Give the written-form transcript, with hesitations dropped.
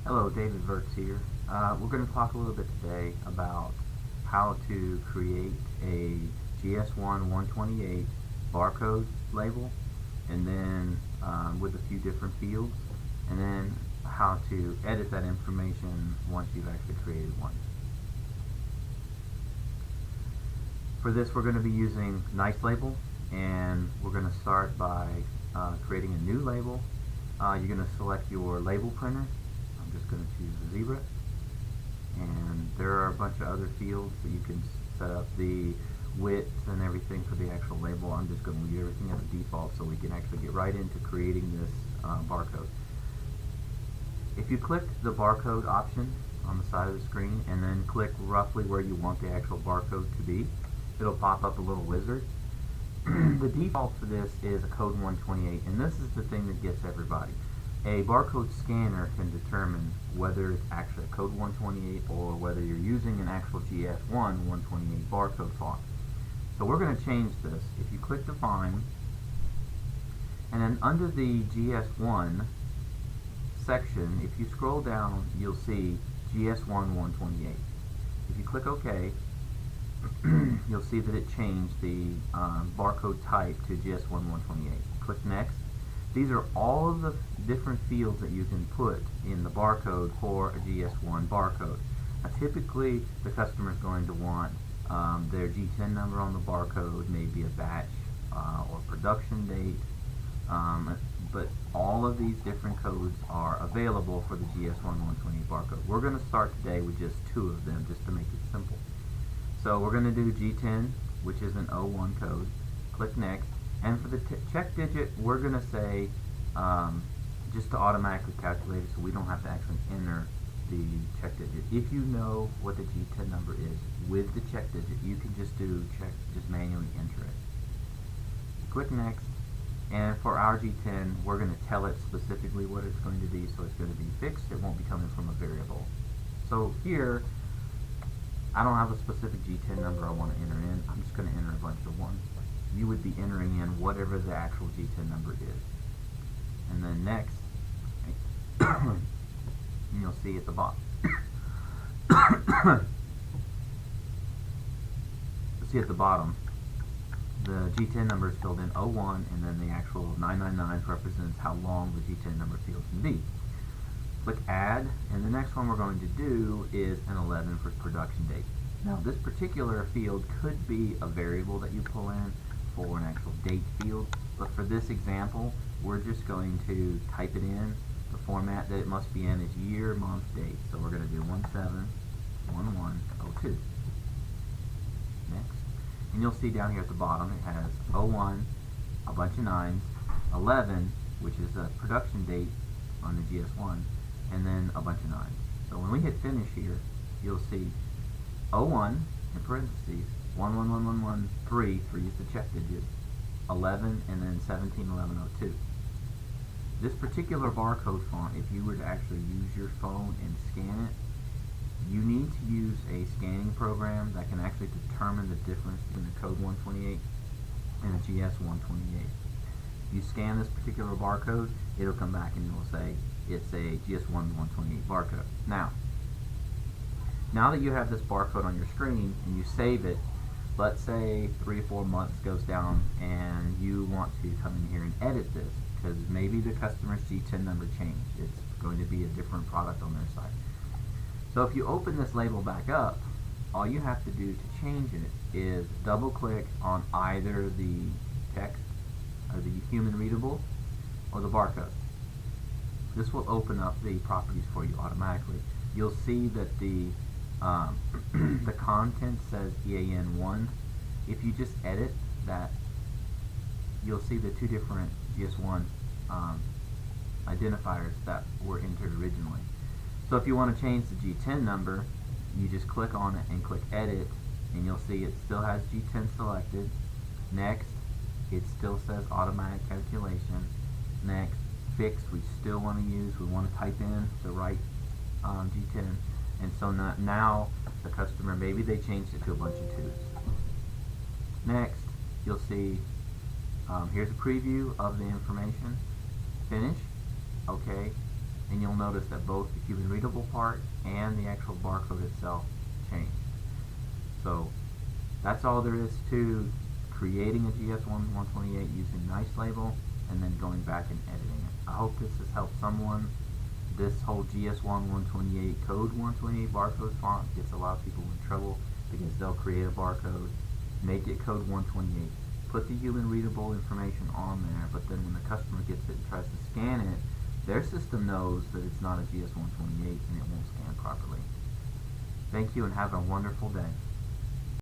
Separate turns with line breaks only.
Hello, David Verts here. We're going to talk a little bit today about how to create a GS1 128 barcode label, and then with a few different fields, and then how to edit that information once you've actually created one. For this, we're going to be using NiceLabel, and we're going to start by creating a new label. You're going to select your label printer. I'm just going to choose a zebra, and there are a bunch of other fields that you can set up the width and everything for the actual label. I'm just going to leave everything as a default so we can actually get right into creating this barcode. If you click the barcode option on the side of the screen and then click roughly where you want the actual barcode to be, it'll pop up a little wizard. The default for this is a code 128, and this is the thing that gets everybody. A barcode scanner can determine whether it's actually a code 128 or whether you're using an actual GS1 128 barcode font. So we're going to change this. If you click Define, and then under the GS1 section, if you scroll down, you'll see GS1 128. If you click OK, you'll see that it changed the barcode type to GS1 128. Click Next. These are all of the different fields that you can put in the barcode for a GS1 barcode. Now, typically, the customer is going to want their G10 number on the barcode, maybe a batch or production date, but all of these different codes are available for the GS1 128 barcode. We're going to start today with just two of them just to make it simple. So we're going to do G10, which is an 01 code. Click Next. And for the check digit, we're going to say just to automatically calculate it so we don't have to actually enter the check digit. If you know what the G10 number is with the check digit, you can just just manually enter it. Click Next. And for our G10, we're going to tell it specifically what it's going to be, so it's going to be fixed. It won't be coming from a variable. So here, I don't have a specific G10 number I want to enter in. I'm just going to enter a bunch of ones. You would be entering in whatever the actual G10 number is. And then next, you'll see at the bottom. You'll see at the bottom, the G10 number is filled in 01, and then the actual 999 represents how long the G10 number field can be. Click Add, and the next one we're going to do is an 11 for production date. Now, this particular field could be a variable that you pull in for an actual date field, but for this example, we're just going to type it in. The format that it must be in is year, month, date. So we're going to do 171102. Next. And you'll see down here at the bottom it has 01, a bunch of 9s, 11, which is a production date on the GS1, and then a bunch of 9s. So when we hit finish here, you'll see 01 in parentheses, 111113, 3 is the check digit, 11, and then 171102. This particular barcode font, if you were to actually use your phone and scan it, you need to use a scanning program that can actually determine the difference between the code 128 and the GS128. If you scan this particular barcode, it'll come back and it will say it's a GS1 128 barcode. Now that you have this barcode on your screen and you save it, let's say 3 or 4 months goes down and you want to come in here and edit this because maybe the customer's G10 number changed. It's going to be a different product on their side. So if you open this label back up, all you have to do to change it is double click on either the text or the human readable or the barcode. This will open up the properties for you automatically. You'll see that the the content says EAN1. If you just edit that, you'll see the two different GS1 identifiers that were entered originally. So if you want to change the G10 number, you just click on it and click Edit, and you'll see it still has G10 selected. Next, it still says Automatic Calculation. Next, Fixed, we still want to use, we want to type in the right G10. And so now the customer, maybe they changed it to a bunch of 2s. Next, you'll see here's a preview of the information. Finish. Okay. and you'll notice that both the human readable part and the actual barcode itself change. So that's all there is to creating a GS1 128 using NiceLabel and then going back and editing it. I hope this has helped someone. This whole GS1 128 code 128 barcode font gets a lot of people in trouble because they'll create a barcode, make it code 128, put the human readable information on there, but then when the customer gets it and tries to scan it, their system knows that it's not a GS128 and it won't scan properly. Thank you and have a wonderful day.